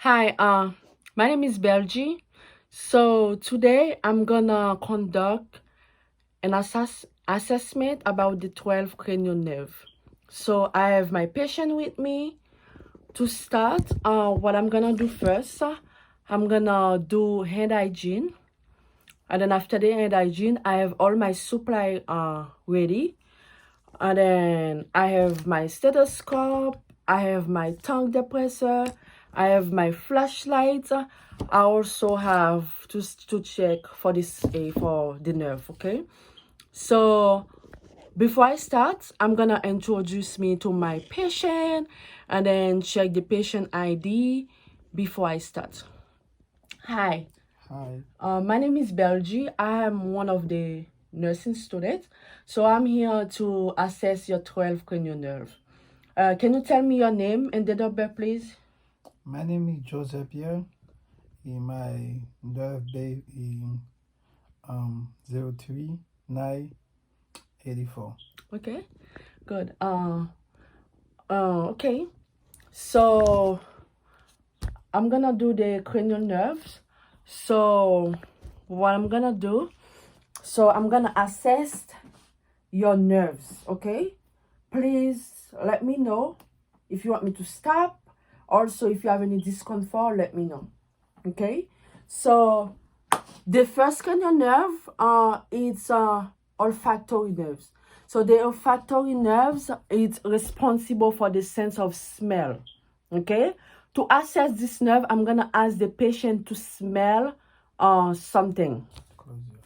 Hi, my name is Belgie. So today I'm gonna conduct an assessment about the 12 cranial nerve. So I have my patient with me. To start, what I'm gonna do first, I'm gonna do hand hygiene. And then after the hand hygiene, I have all my supply ready. And then I have my stethoscope, I have my tongue depressor, I have my flashlight. I also have to check for this for the nerve, okay? So before I start, I'm gonna introduce me to my patient and then check the patient ID before I start. Hi. Hi. My name is Belgie. I am one of the nursing students. So I'm here to assess your 12 cranial nerve. Can you tell me your name and date of birth, please? My name is Joseph Pierre. My birthday is 03/9/84. Okay, good. Okay. So I'm gonna do the cranial nerves. So what I'm gonna do, I'm gonna assess your nerves, okay? Please let me know if you want me to stop. Also, if you have any discomfort, let me know, okay? So the first cranial nerve, it's olfactory nerves. So the olfactory nerves is responsible for the sense of smell, okay? To assess this nerve, I'm gonna ask the patient to smell something. Close your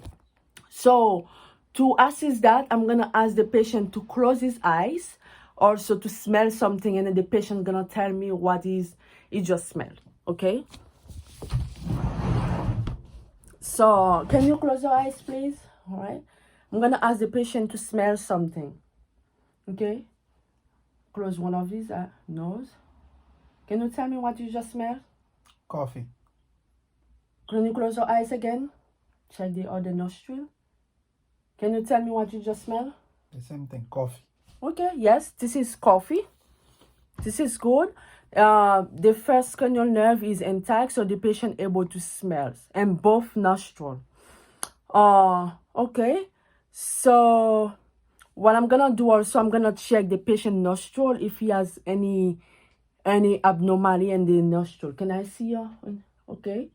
So to assess that, I'm gonna ask the patient to close his eyes, also to smell something, and then the patient gonna tell me what is he just smelled. Okay. So can you close your eyes, please? All right. I'm gonna ask the patient to smell something. Okay. Close one of his nose. Can you tell me what you just smelled? coffee. Can you close your eyes again? Check the other nostril. Can you tell me what you just smelled? The same thing, coffee. Okay, yes, this is coffee. This is good. The first cranial nerve is intact, so the patient able to smell and both nostril. Okay. So what I'm gonna do also, I'm gonna check the patient nostril if he has any abnormality in the nostril. Can I see your? Okay.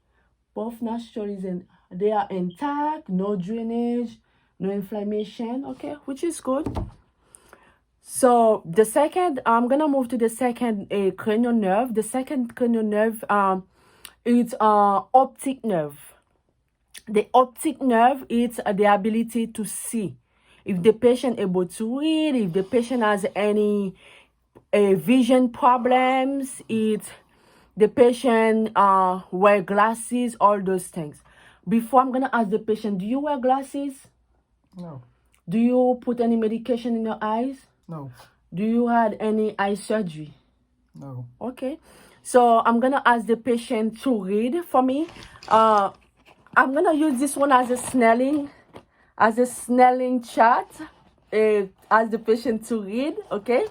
Both nostrils they are intact, no drainage, no inflammation. Okay, which is good. So the second, I'm gonna move to the second cranial nerve. The second cranial nerve, it's optic nerve. The optic nerve is the ability to see. If the patient able to read, if the patient has any vision problems, it's the patient wear glasses, all those things. Before I'm gonna ask the patient, do you wear glasses? No. Do you put any medication in your eyes? No. Do you had any eye surgery? No. Okay. So I'm gonna ask the patient to read for me. I'm gonna use this one as a snelling chart. Ask the patient to read. Okay.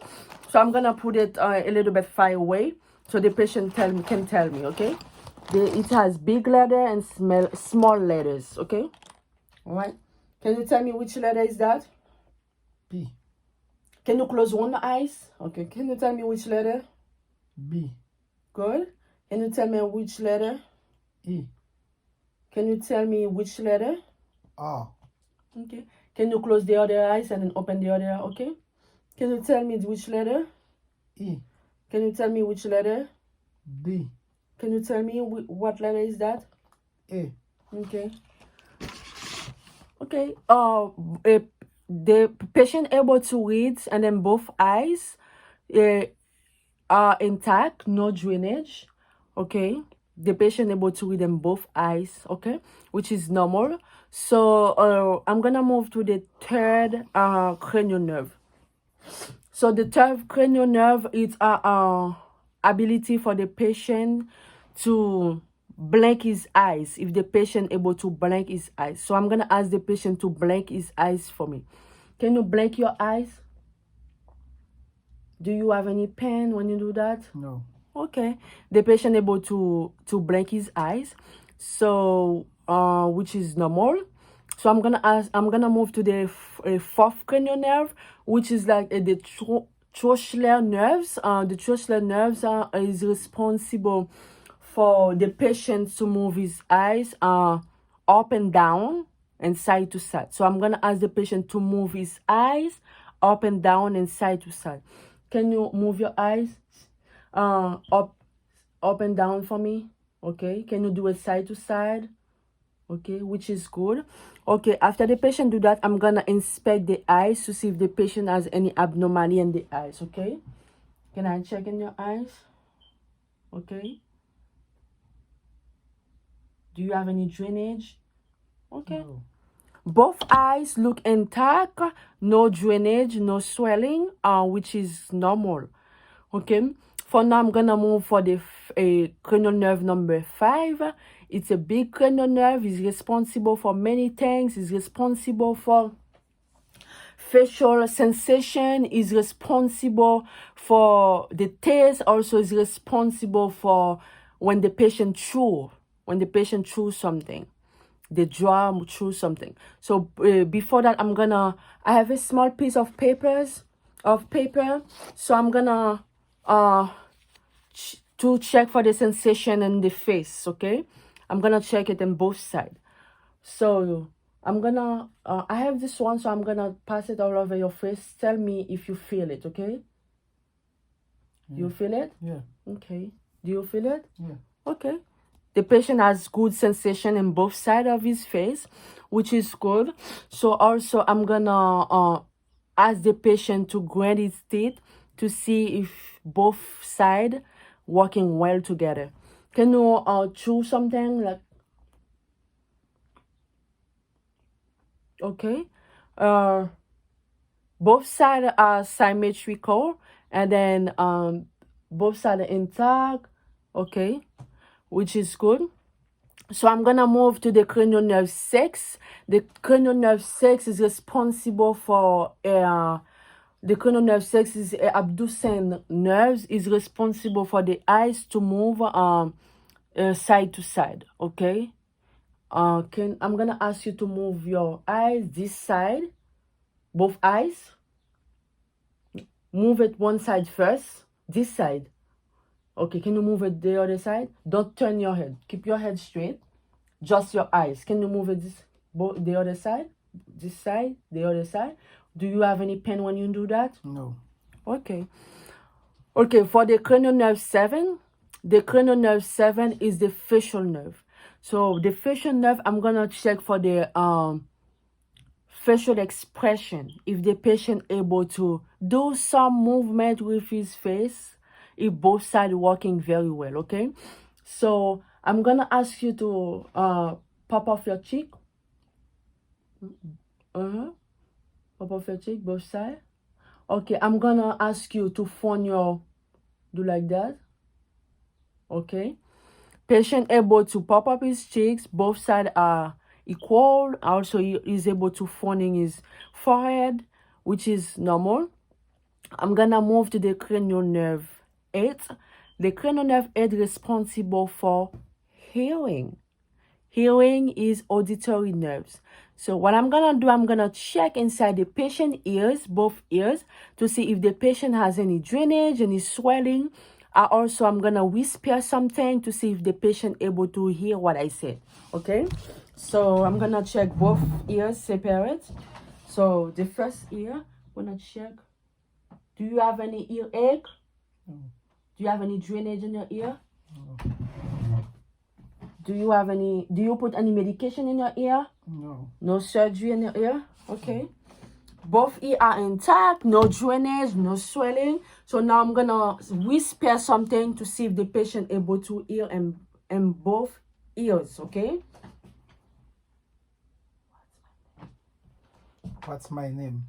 So I'm gonna put it a little bit far away so the patient can tell me. Okay. It has big letter and small letters. Okay. All right. Can you tell me which letter is that? P. Can you close one eyes? Okay. Can you tell me which letter? B. Good. Can you tell me which letter? E. Can you tell me which letter? R. Okay. Can you close the other eyes and then open the other? Okay. Can you tell me which letter? E. Can you tell me which letter? D. Can you tell me what letter is that? A. Okay. Okay. The patient able to read and then both eyes are intact, no drainage. Okay. The patient able to read in both eyes. Okay, which is normal. So I'm gonna move to the third cranial nerve. So the third cranial nerve is ability for the patient to blink his eyes, if the patient able to blink his eyes. So I'm gonna ask the patient to blink his eyes for me. Can you blink your eyes? Do you have any pain when you do that? No. Okay. The patient able to blink his eyes, so which is normal. So I'm gonna move to the fourth cranial nerve, which is like the trochlear nerves. The trochlear nerves is responsible for the patient to move his eyes up and down and side to side. So I'm gonna ask the patient to move his eyes up and down and side to side. Can you move your eyes up and down for me? Okay. Can you do it side to side? Okay, which is good. Okay, after the patient do that, I'm gonna inspect the eyes to see if the patient has any abnormality in the eyes. Okay, can I check in your eyes? Okay, do you have any drainage? Okay, No. both eyes look intact, no drainage, no swelling, which is normal. Okay, for now I'm gonna move for the cranial nerve number 5. It's a big cranial nerve. It's responsible for many things. It's responsible for facial sensation, is responsible for the taste, also is responsible for when the patient chews something, the jaw chew something. So before that, I have a small piece of paper, so I'm gonna to check for the sensation in the face. Okay, I'm gonna check it on both sides. So I have this one, so I'm gonna pass it all over your face. Tell me if you feel it, okay? Yeah. You feel it? Yeah. Okay. Do you feel it? Yeah. Okay. The patient has good sensation in both sides of his face, which is good. So also I'm gonna ask the patient to grind his teeth to see if both sides working well together. Can you chew something like okay? Uh both sides are symmetrical, and then both sides are intact. Okay, which is good. So I'm gonna move to the cranial nerve 6. The cranial nerve 6 is responsible for the cranial nerve 6 is abducent nerves, is responsible for the eyes to move side to side. Okay, can I'm gonna ask you to move your eyes this side, both eyes. Move it one side first, this side. Okay, can you move it the other side? Don't turn your head. Keep your head straight. Just your eyes. Can you move it the other side? This side, the other side. Do you have any pain when you do that? No. Okay. Okay, for the cranial nerve 7, the cranial nerve 7 is the facial nerve. So the facial nerve, I'm gonna check for the facial expression, if the patient able to do some movement with his face, if both sides working very well. Okay, so I'm gonna ask you to pop off your cheek. Pop off your cheek, both sides. Okay, I'm gonna ask you to phone your do like that. Okay, patient able to pop up his cheeks, both sides are equal. Also he is able to phoning his forehead, which is normal. I'm gonna move to the cranial nerve 8. The cranial nerve 8 responsible for hearing. Hearing is auditory nerves. So what I'm gonna do, I'm gonna check inside the patient ears, both ears, to see if the patient has any drainage, any swelling. I'm gonna whisper something to see if the patient able to hear what I said. Okay, so I'm gonna check both ears separate. So the first ear, I'm gonna check. Do you have any earache? No. Do you have any drainage in your ear? No. Do you put any medication in your ear? No. No surgery in your ear? Okay. Both ears are intact, no drainage, no swelling. So now I'm gonna whisper something to see if the patient able to hear in both ears, okay? What's my name?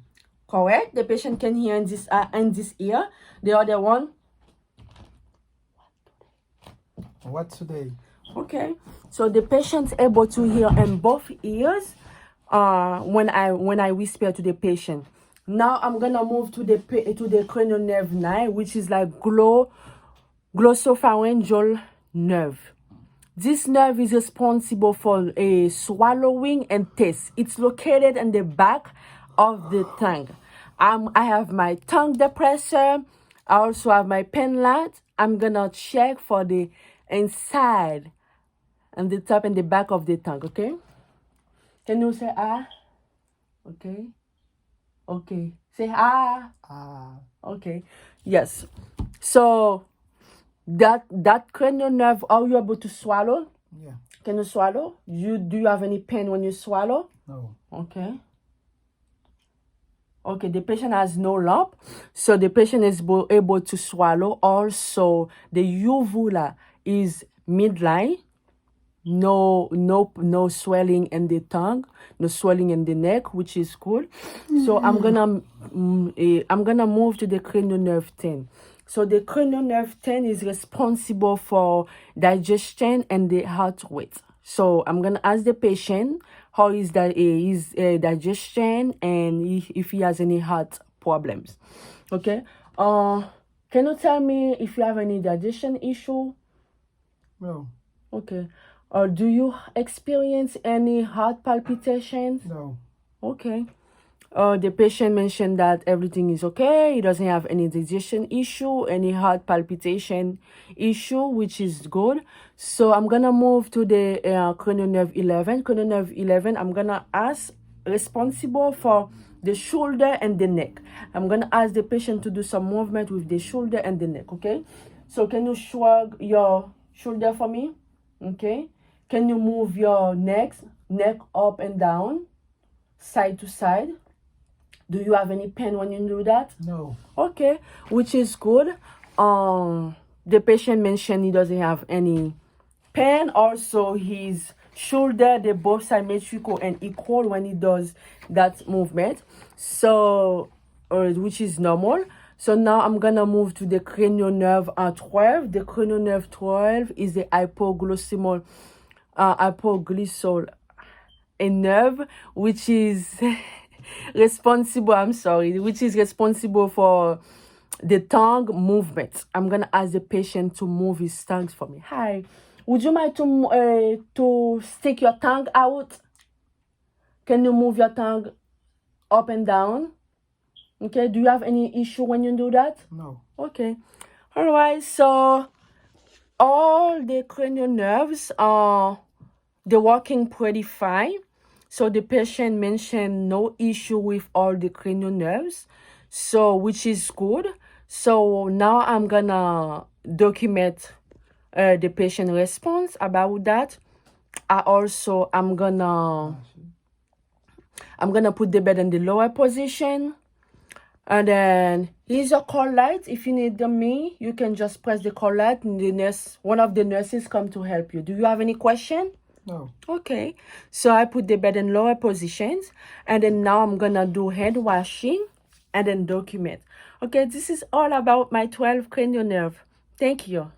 Correct. The patient can hear in this ear. The other one. What today? Okay. So the patient's able to hear in both ears when I whisper to the patient. Now I'm gonna move to the cranial nerve 9, which is like glossopharyngeal nerve. This nerve is responsible for swallowing and taste. It's located in the back of the tongue. I have my tongue depressor. I also have my pen light. I'm gonna check for the inside and the top and the back of the tongue. Okay? Can you say ah? Okay. Okay. Say ah. Ah, Okay. Yes. So that cranial nerve, are you able to swallow? yeah. Can you swallow? Do you have any pain when you swallow? No. Okay. Okay, the patient has no lump, so the patient is able to swallow. Also, the uvula is midline. No swelling in the tongue, no swelling in the neck, which is good. So I'm gonna move to the cranial nerve 10. So the cranial nerve 10 is responsible for digestion and the heart rate. So I'm gonna ask the patient how is that his digestion and if he has any heart problems. Okay. Can you tell me if you have any digestion issue? No. Okay. Do you experience any heart palpitations? No. Okay. The patient mentioned that everything is okay. He doesn't have any digestion issue, any heart palpitation issue, which is good. So I'm gonna move to the cranial nerve 11. Cranial nerve 11. I'm gonna ask responsible for the shoulder and the neck. I'm gonna ask the patient to do some movement with the shoulder and the neck. Okay. So can you shrug your shoulder for me? Okay. Can you move your neck up and down, side to side? Do you have any pain when you do that? No. Okay, which is good. The patient mentioned he doesn't have any pain. Also, his shoulder, they both symmetrical and equal when he does that movement. So, which is normal. So now I'm gonna move to the cranial nerve 12. The cranial nerve 12 is the hypoglycemic hypoglycemic nerve, which is which is responsible for the tongue movement. I'm gonna ask the patient to move his tongue for me. Hi, would you mind to stick your tongue out? Can you move your tongue up and down? Okay, do you have any issue when you do that? No. Okay. All right, so all the cranial nerves are they're working pretty fine. So the patient mentioned no issue with all the cranial nerves, so which is good. So now I'm gonna document the patient response about that. I'm gonna put the bed in the lower position. And then here's your call light. If you need me, you can just press the call light and one of the nurses come to help you. Do you have any question? No. Okay. So I put the bed in lower positions and then now I'm gonna do hand washing and then document. Okay, this is all about my 12 cranial nerve. Thank you.